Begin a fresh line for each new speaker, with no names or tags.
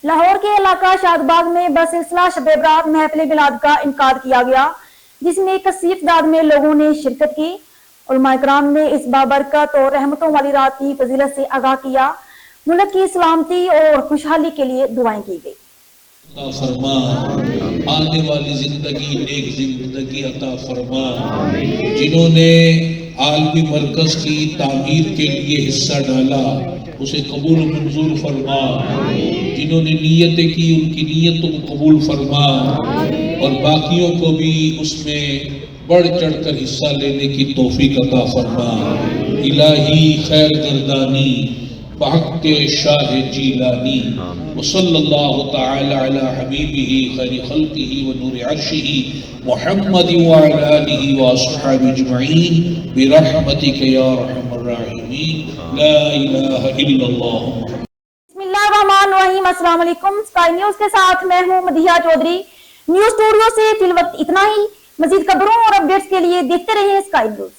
لاہور کے علاقہ شاد باغ میں بسلسلہ شب برات محفل میلاد کا انعقاد کیا گیا، جس میں کثیر تعداد میں لوگوں نے شرکت کی۔ علماء کرام نے اس بابرکت اور رحمتوں والی رات کی فضیلت سے آگاہ کیا۔ ملک کی سلامتی اور خوشحالی کے لیے دعائیں کی گئی۔
عطا فرما، آنے والی زندگی نیک زندگی عطا فرما۔ جنہوں نے عالمی مرکز کی تعمیر کے لیے حصہ ڈالا اسے قبول و منظور فرما۔ جنہوں نے نیتیں کی ان کی نیتوں کو قبول فرما، اور باقیوں کو بھی اس میں بڑھ چڑھ کر حصہ لینے کی توفیق عطا فرما۔ الہی خیر گردانی بحق شاہ جیلانی، وصلی اللہ تعالی علی حبیبہ خیر خلقہ ونور عرشہ محمد وعلی آلہ واصحابہ اجمعین برحمتک یا ارحم الراحمین، لا الہ الا اللہ۔
بسم اللہ الرحمن الرحیم۔ السلام علیکم، اسکائی نیوز کے ساتھ میں ہوں مدیحہ چودھری۔ نیوز اسٹوڈیو سے فی الوقت اتنا ہی۔ مزید خبروں اور اپڈیٹس کے لیے دیکھتے رہیے اسکائی نیوز۔